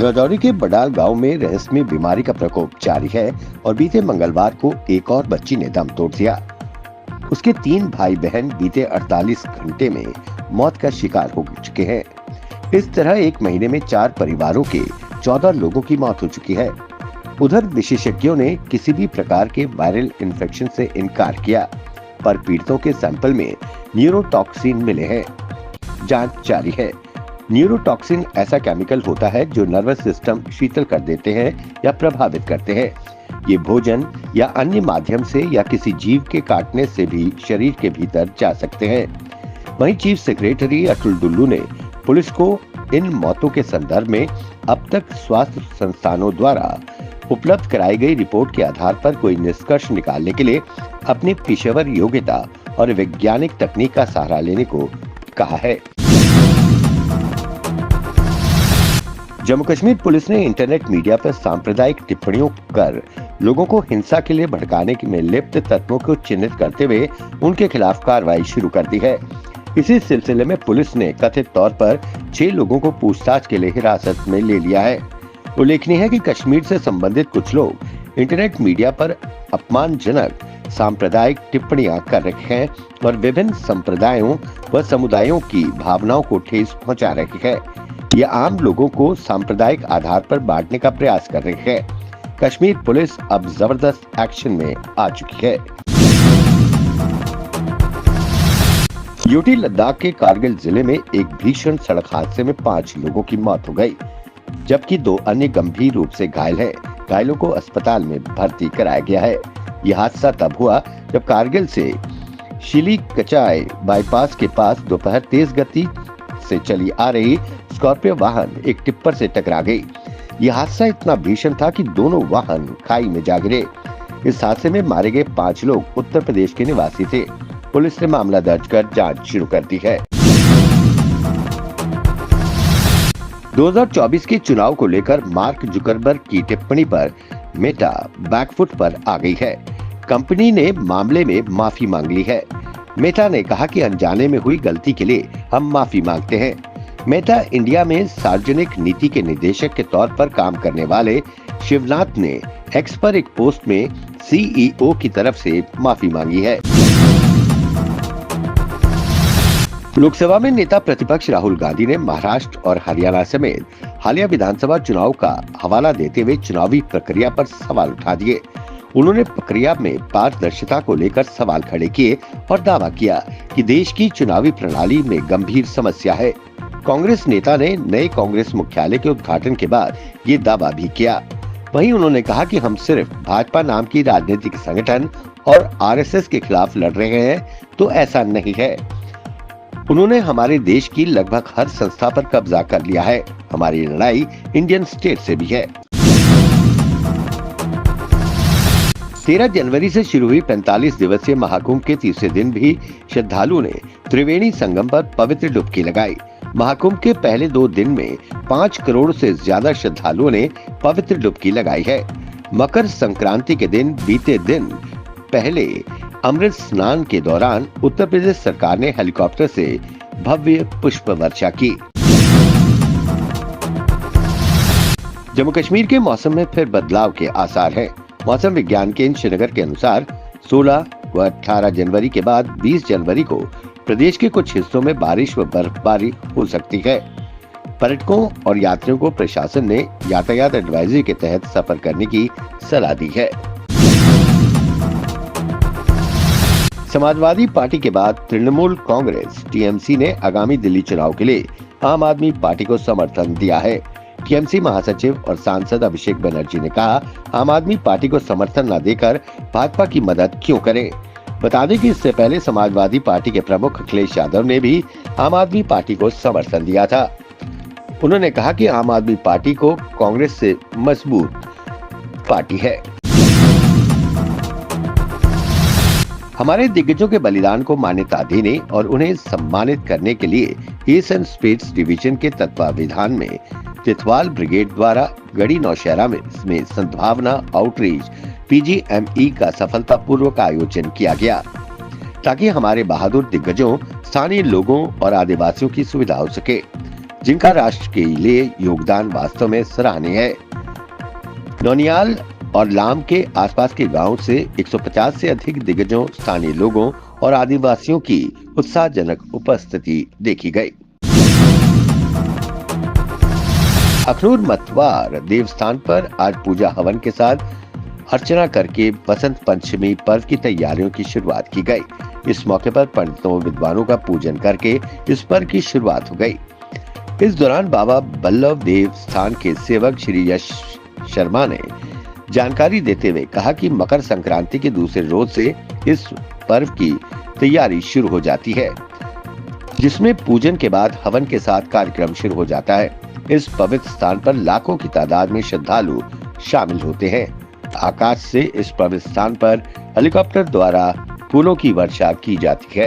राजौरी के बडाल गांव में रहस्यमय बीमारी का प्रकोप जारी है और बीते मंगलवार को एक और बच्ची ने दम तोड़ दिया। उसके 3 भाई बहन बीते 48 घंटे में मौत का शिकार हो चुके हैं। इस तरह एक महीने में 4 परिवारों के 14 लोगों की मौत हो चुकी है। उधर विशेषज्ञों ने किसी भी प्रकार के वायरल इन्फेक्शन से इनकार किया, पर पीड़ितों के सैंपल में न्यूरोटॉक्सिन मिले हैं। जांच जारी है। न्यूरोटॉक्सिन ऐसा केमिकल होता है जो नर्वस सिस्टम शीतल कर देते हैं या प्रभावित करते हैं। ये भोजन या अन्य माध्यम से या किसी जीव के काटने से भी शरीर के भीतर जा सकते हैं। वहीं चीफ सेक्रेटरी अतुल डुल्लू ने पुलिस को इन मौतों के संदर्भ में अब तक स्वास्थ्य संस्थानों द्वारा उपलब्ध कराई गई रिपोर्ट के आधार पर कोई निष्कर्ष निकालने के लिए अपनी पेशेवर योग्यता और वैज्ञानिक तकनीक का सहारा लेने को कहा है। जम्मू कश्मीर पुलिस ने इंटरनेट मीडिया पर सांप्रदायिक टिप्पणियों कर लोगों को हिंसा के लिए भड़काने में लिप्त तत्वों को चिन्हित करते हुए उनके खिलाफ कार्रवाई शुरू कर दी है। इसी सिलसिले में पुलिस ने कथित तौर पर 6 लोगों को पूछताछ के लिए हिरासत में ले लिया है। उल्लेखनीय है कि कश्मीर से संबंधित कुछ लोग इंटरनेट मीडिया पर अपमानजनक सांप्रदायिक टिप्पणियां कर रहे हैं और विभिन्न संप्रदायों व समुदायों की भावनाओं को ठेस पहुंचा रहे हैं। ये आम लोगों को सांप्रदायिक आधार पर बांटने का प्रयास कर रही है। कश्मीर पुलिस अब जबरदस्त एक्शन में आ चुकी है। यूटी लद्दाख के कारगिल जिले में एक भीषण सड़क हादसे में 5 लोगों की मौत हो गई, जबकि 2 अन्य गंभीर रूप से घायल हैं। घायलों को अस्पताल में भर्ती कराया गया है। यह हादसा तब हुआ जब कारगिल से शिली कचाई बाईपास के पास दोपहर तेज गति से चली आ रही स्कॉर्पियो वाहन एक टिप्पर से टकरा गई। यह हादसा इतना भीषण था कि दोनों वाहन खाई में जा गिरे। इस हादसे में मारे गए 5 लोग उत्तर प्रदेश के निवासी थे। पुलिस ने मामला दर्ज कर जांच शुरू कर दी है। 2024 के चुनाव को लेकर मार्क जुकरबर्ग की टिप्पणी पर मेटा बैकफुट पर आ गई है। कंपनी ने मामले में माफी मांग ली है। मेटा ने कहा कि अनजाने में हुई गलती के लिए हम माफी मांगते हैं। मेटा इंडिया में सार्वजनिक नीति के निदेशक के तौर पर काम करने वाले शिवनाथ ने एक्स पर एक पोस्ट में सीईओ की तरफ से माफी मांगी है। लोकसभा में नेता प्रतिपक्ष राहुल गांधी ने महाराष्ट्र और हरियाणा समेत हालिया विधानसभा चुनाव का हवाला देते हुए चुनावी प्रक्रिया पर सवाल उठा दिए। उन्होंने प्रक्रिया में पारदर्शिता को लेकर सवाल खड़े किए और दावा किया कि देश की चुनावी प्रणाली में गंभीर समस्या है। कांग्रेस नेता ने नए कांग्रेस मुख्यालय के उद्घाटन के बाद ये दावा भी किया। वहीं उन्होंने कहा कि हम सिर्फ भाजपा नाम की राजनीतिक संगठन और आरएसएस के खिलाफ लड़ रहे हैं, तो ऐसा नहीं है। उन्होंने हमारे देश की लगभग हर संस्था पर कब्जा कर लिया है। हमारी लड़ाई इंडियन स्टेट से भी है। 13 जनवरी से शुरू हुई 45 दिवसीय महाकुंभ के तीसरे दिन भी श्रद्धालुओं ने त्रिवेणी संगम पर पवित्र डुबकी लगाई। महाकुंभ के पहले 2 दिन में 5 करोड़ से ज्यादा श्रद्धालुओं ने पवित्र डुबकी लगाई है। मकर संक्रांति के दिन बीते दिन पहले अमृत स्नान के दौरान उत्तर प्रदेश सरकार ने हेलीकॉप्टर से भव्य पुष्प वर्षा की। जम्मू कश्मीर के मौसम में फिर बदलाव के आसार हैं। मौसम विज्ञान केंद्र श्रीनगर के अनुसार 16 व 18 जनवरी के बाद 20 जनवरी को प्रदेश के कुछ हिस्सों में बारिश व बर्फबारी हो सकती है। पर्यटकों और यात्रियों को प्रशासन ने यातायात एडवाइजरी के तहत सफर करने की सलाह दी है। समाजवादी पार्टी के बाद तृणमूल कांग्रेस टीएमसी ने आगामी दिल्ली चुनाव के लिए आम आदमी पार्टी को समर्थन दिया है। टीएमसी महासचिव और सांसद अभिषेक बनर्जी ने कहा, आम आदमी पार्टी को समर्थन न देकर भाजपा की मदद क्यों करें। बता दें कि इससे पहले समाजवादी पार्टी के प्रमुख अखिलेश यादव ने भी आम आदमी पार्टी को समर्थन दिया था। उन्होंने कहा कि आम आदमी पार्टी को कांग्रेस से मजबूत पार्टी है। हमारे दिग्गजों के बलिदान को मान्यता देने और उन्हें सम्मानित करने के लिए ईस्ट स्पेस डिवीजन के तत्वावधान में तितवाल ब्रिगेड द्वारा गढ़ी नौशहरा में सद्भावना आउटरीच पीजीएमई का सफलतापूर्वक आयोजन किया गया, ताकि हमारे बहादुर दिग्गजों, स्थानीय लोगों और आदिवासियों की सुविधा हो सके। जिनका राष्ट्र के लिए योगदान वास्तव में सराहनीय है। नौनियाल और लाम के आसपास के गांव से 150 से अधिक दिग्गजों, स्थानीय लोगों और आदिवासियों की उत्साहजनक उपस्थिति देखी गई। अखनूर मतवार देवस्थान पर आज पूजा हवन के साथ अर्चना करके बसंत पंचमी पर्व की तैयारियों की शुरुआत की गई। इस मौके पर पंडितों विद्वानों का पूजन करके इस पर्व की शुरुआत हो गई। इस दौरान बाबा बल्लभ देव स्थान के सेवक श्री यश शर्मा ने जानकारी देते हुए कहा कि मकर संक्रांति के दूसरे रोज से इस पर्व की तैयारी शुरू हो जाती है, जिसमें पूजन के बाद हवन के साथ कार्यक्रम शुरू हो जाता है। इस पवित्र स्थान पर लाखों की तादाद में श्रद्धालु शामिल होते हैं। आकाश से इस पवित्र स्थान पर हेलीकॉप्टर द्वारा फूलों की वर्षा की जाती है।